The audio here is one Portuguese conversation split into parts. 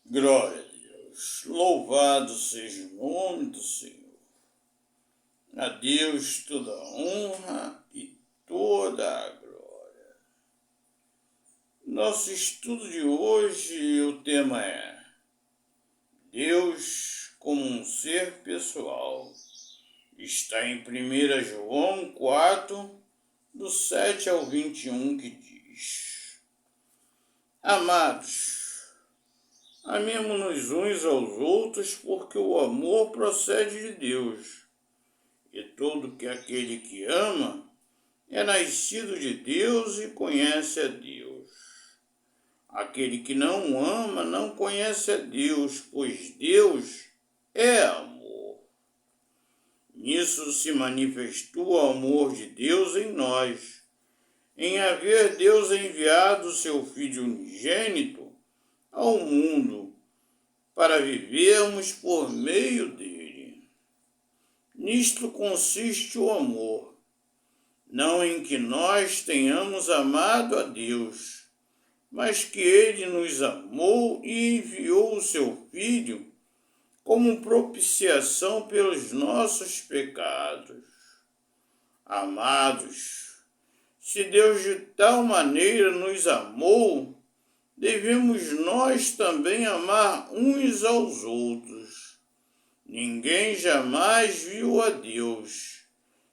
Glória a Deus. Louvado seja o nome do Senhor. A Deus toda a honra e toda a glória. Nosso estudo de hoje, o tema é Deus como um ser pessoal. Está em 1 João 4, do 7 ao 21, que diz: Amados, amemo-nos uns aos outros, porque o amor procede de Deus. E todo aquele que ama é nascido de Deus e conhece a Deus. Aquele que não ama não conhece a Deus, pois Deus é amor. Nisso se manifestou o amor de Deus em nós, em haver Deus enviado seu Filho unigênito ao mundo, para vivermos por meio dele. Nisto consiste o amor, não em que nós tenhamos amado a Deus, mas que ele nos amou e enviou o seu Filho como propiciação pelos nossos pecados. Amados, se Deus de tal maneira nos amou, devemos nós também amar uns aos outros. Ninguém jamais viu a Deus.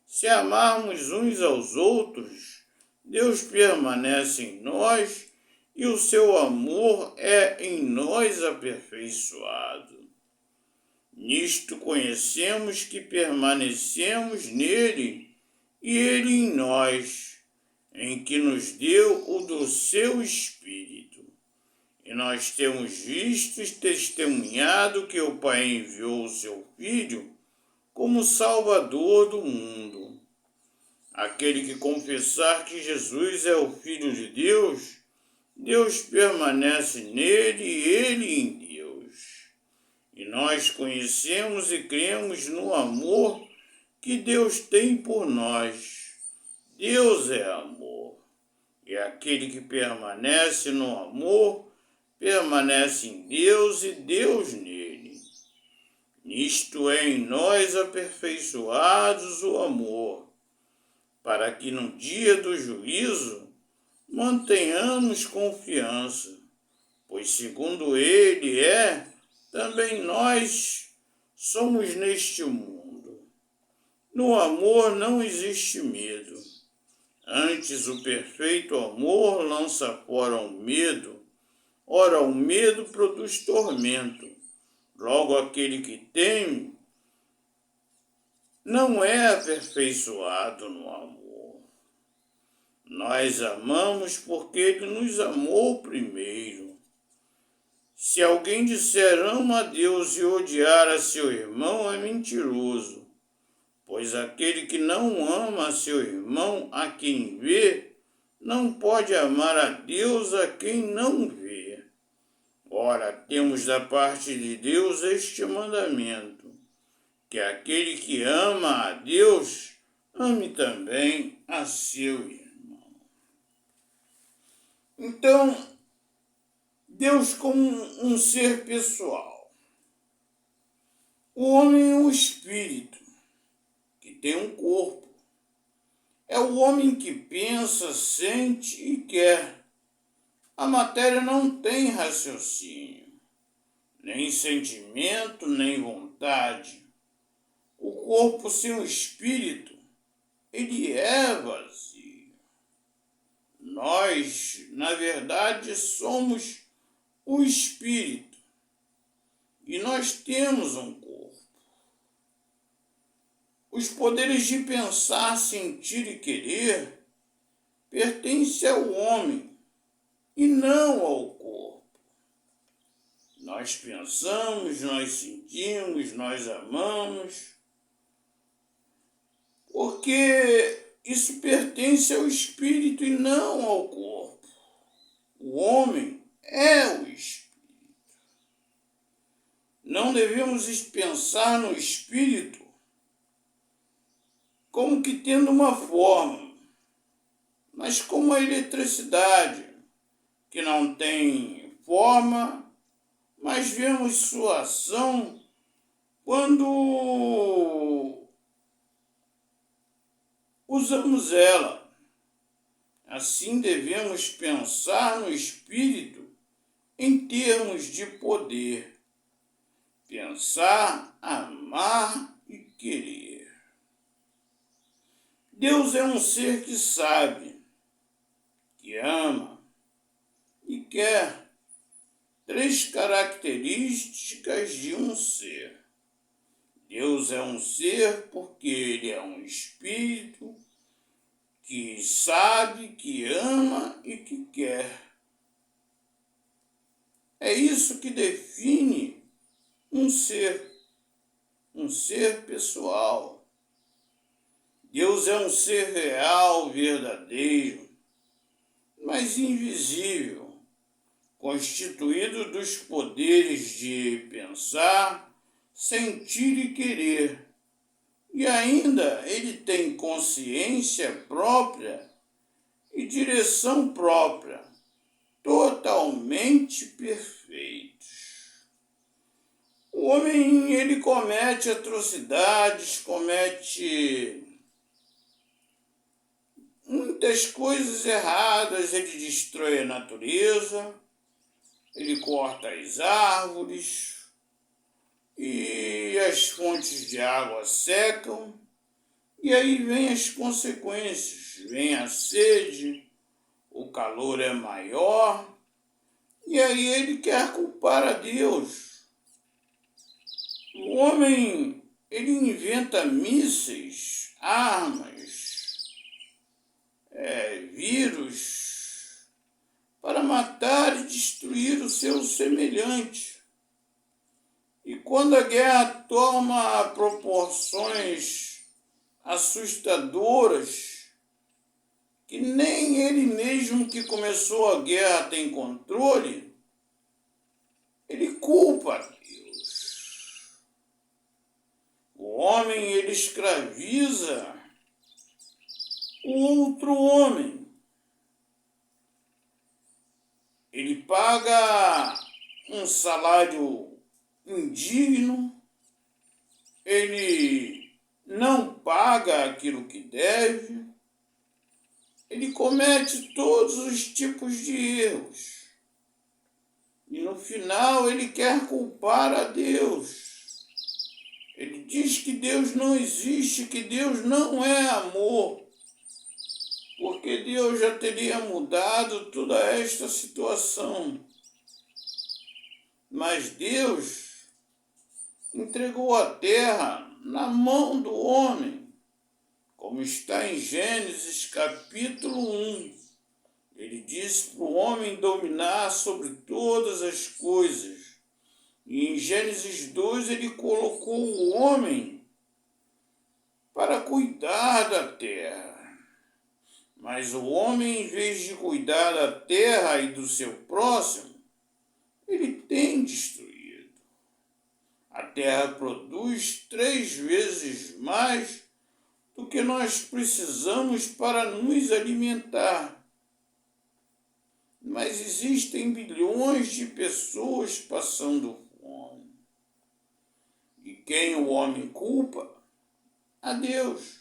Se amarmos uns aos outros, Deus permanece em nós e o seu amor é em nós aperfeiçoado. Nisto conhecemos que permanecemos nele e ele em nós, em que nos deu o do seu Espírito. E nós temos visto e testemunhado que o Pai enviou o seu Filho como Salvador do mundo. Aquele que confessar que Jesus é o Filho de Deus, Deus permanece nele e ele em Deus. E nós conhecemos e cremos no amor que Deus tem por nós. Deus é amor. E aquele que permanece no amor, permanece em Deus e Deus nele. Nisto é em nós aperfeiçoados o amor, para que no dia do juízo mantenhamos confiança, pois segundo ele também nós somos neste mundo. No amor não existe medo. Antes o perfeito amor lança fora o medo. Ora, o medo produz tormento. Logo, aquele que teme não é aperfeiçoado no amor. Nós amamos porque ele nos amou primeiro. Se alguém disser ama a Deus e odiar a seu irmão, é mentiroso. Pois aquele que não ama a seu irmão, a quem vê, não pode amar a Deus a quem não vê. Ora, temos da parte de Deus este mandamento, que aquele que ama a Deus, ame também a seu irmão. Então, Deus como um ser pessoal. O homem é um espírito, que tem um corpo. É o homem que pensa, sente e quer. A matéria não tem raciocínio, nem sentimento, nem vontade. O corpo sem o espírito, ele é vazio. Nós, na verdade, somos o espírito e nós temos um corpo. Os poderes de pensar, sentir e querer pertencem ao homem e não ao corpo. Nós pensamos, nós sentimos, nós amamos, porque isso pertence ao espírito e não ao corpo. O homem é o espírito. Não devemos pensar no espírito como que tendo uma forma, mas como a eletricidade, que não tem forma, mas vemos sua ação quando usamos ela. Assim devemos pensar no Espírito em termos de poder. Pensar, amar e querer. Deus é um ser que sabe, que ama e quer. 3 características de um ser. Deus é um ser porque ele é um espírito que sabe, que ama e que quer. É isso que define um ser pessoal. Deus é um ser real, verdadeiro, mas invisível, constituído dos poderes de pensar, sentir e querer. E ainda ele tem consciência própria e direção própria, totalmente perfeitos. O homem, ele comete atrocidades, comete muitas coisas erradas, ele destrói a natureza, ele corta as árvores e as fontes de água secam, e aí vem as consequências, vem a sede, o calor é maior, e aí ele quer culpar a Deus. O homem, ele inventa mísseis, armas, vírus, para matar e destruir o seu semelhante. E quando a guerra toma proporções assustadoras, que nem ele mesmo que começou a guerra tem controle, ele culpa Deus. O homem, ele escraviza o outro homem. Ele paga um salário indigno, ele não paga aquilo que deve, ele comete todos os tipos de erros. E no final ele quer culpar a Deus. Ele diz que Deus não existe, que Deus não é amor, porque Deus já teria mudado toda esta situação. Mas Deus entregou a terra na mão do homem, como está em Gênesis capítulo 1. Ele disse para o homem dominar sobre todas as coisas. E em Gênesis 2 ele colocou o homem para cuidar da terra. Mas o homem, em vez de cuidar da terra e do seu próximo, ele tem destruído. A terra produz 3 vezes mais do que nós precisamos para nos alimentar. Mas existem bilhões de pessoas passando fome. E quem o homem culpa? A Deus.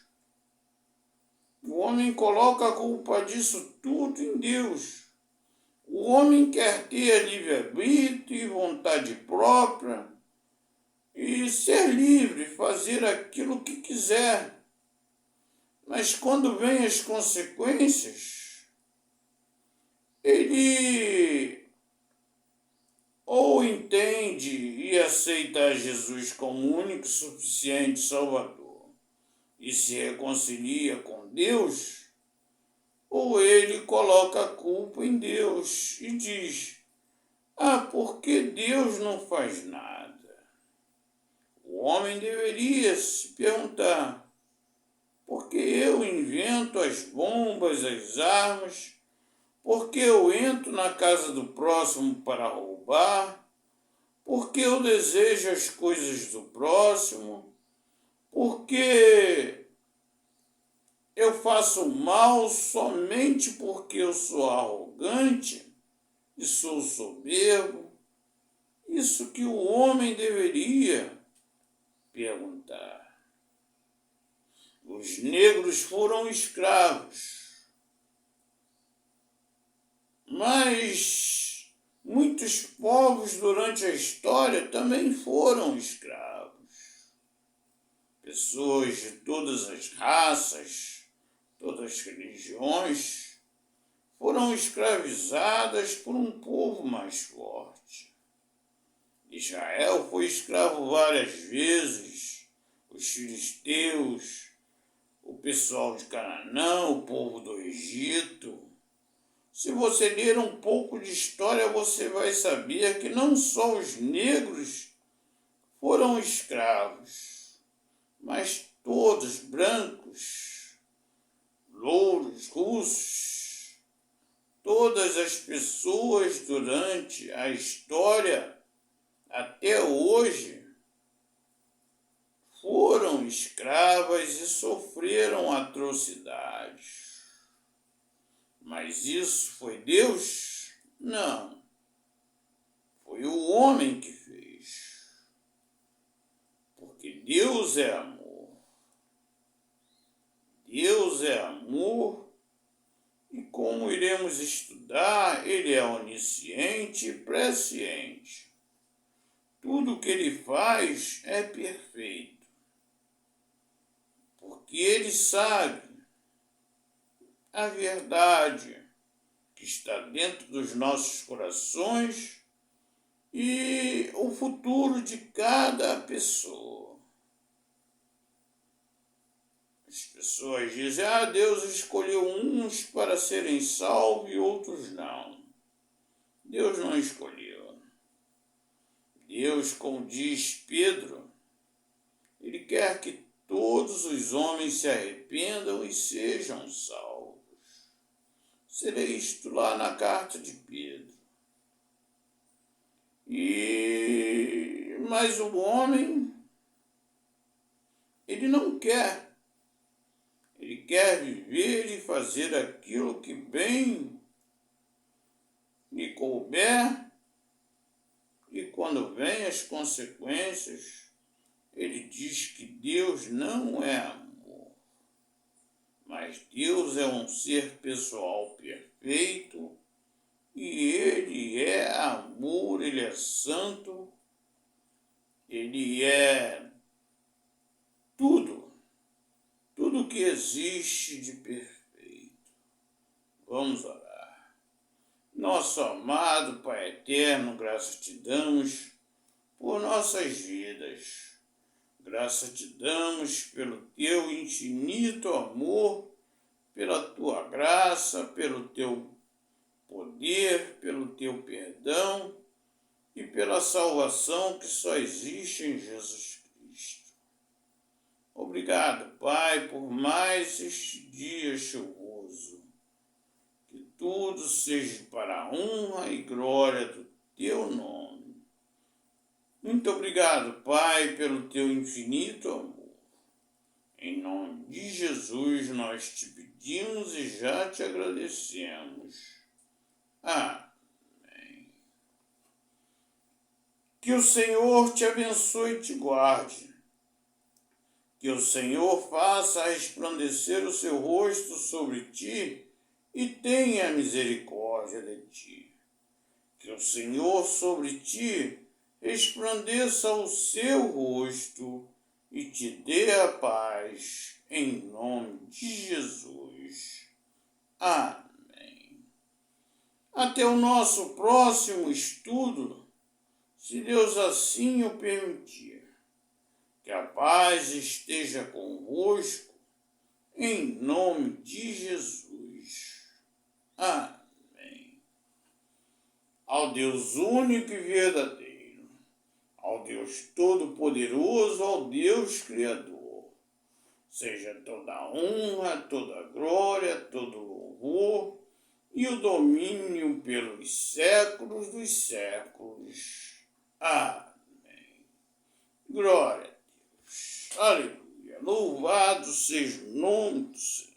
O homem coloca a culpa disso tudo em Deus. O homem quer ter livre-arbítrio e vontade própria e ser livre, fazer aquilo que quiser. Mas quando vem as consequências, ele ou entende e aceita Jesus como único e suficiente Salvador e se reconcilia com Deus, ou ele coloca a culpa em Deus e diz: por que Deus não faz nada? O homem deveria se perguntar: por que eu invento as bombas, as armas? Por que eu entro na casa do próximo para roubar? Por que eu desejo as coisas do próximo? Por que eu faço mal somente porque eu sou arrogante e sou soberbo? isso que o homem deveria perguntar. Os negros foram escravos, mas muitos povos durante a história também foram escravos. Pessoas de todas as raças, todas as religiões, foram escravizadas por um povo mais forte. Israel foi escravo várias vezes, os filisteus, o pessoal de Canaã, o povo do Egito. Se você ler um pouco de história, você vai saber que não só os negros foram escravos, mas todos, brancos, louros, russos, todas as pessoas durante a história até hoje foram escravas e sofreram atrocidades. Mas isso foi Deus? Não. Foi o homem que fez. Porque Deus é amor. Deus é amor. E como iremos estudar, Ele é onisciente e presciente. Tudo o que Ele faz é perfeito. Porque Ele sabe a verdade que está dentro dos nossos corações e o futuro de cada pessoa. As pessoas dizem, Deus escolheu uns para serem salvos e outros não. Deus não escolheu. Deus, como diz Pedro, Ele quer que todos os homens se arrependam e sejam salvos. Você lê isto lá na carta de Pedro. Mas o homem, ele não quer. Ele quer viver e fazer aquilo que bem lhe couber, e quando vêm as consequências, ele diz que Deus não é amor, mas Deus é um ser pessoal perfeito, e Ele é amor, Ele é santo, Ele é tudo que existe de perfeito. Vamos orar. Nosso amado Pai eterno, graças te damos por nossas vidas. Graças te damos pelo teu infinito amor, pela tua graça, pelo teu poder, pelo teu perdão e pela salvação que só existe em Jesus Cristo. Obrigado, Pai, por mais este dia chuvoso. Que tudo seja para a honra e glória do teu nome. Muito obrigado, Pai, pelo teu infinito amor. Em nome de Jesus nós te pedimos e já te agradecemos. Amém. Que o Senhor te abençoe e te guarde. Que o Senhor faça resplandecer o seu rosto sobre ti e tenha misericórdia de ti. Que o Senhor sobre ti resplandeça o seu rosto e te dê a paz, em nome de Jesus. Amém. Até o nosso próximo estudo, se Deus assim o permitir. Que a paz esteja convosco, em nome de Jesus. Amém. Ao Deus único e verdadeiro, ao Deus todo-poderoso, ao Deus Criador, seja toda a honra, toda a glória, todo o louvor e o domínio pelos séculos dos séculos. Amém. Glória a Deus. Aleluia. Louvado seja o nome do Senhor.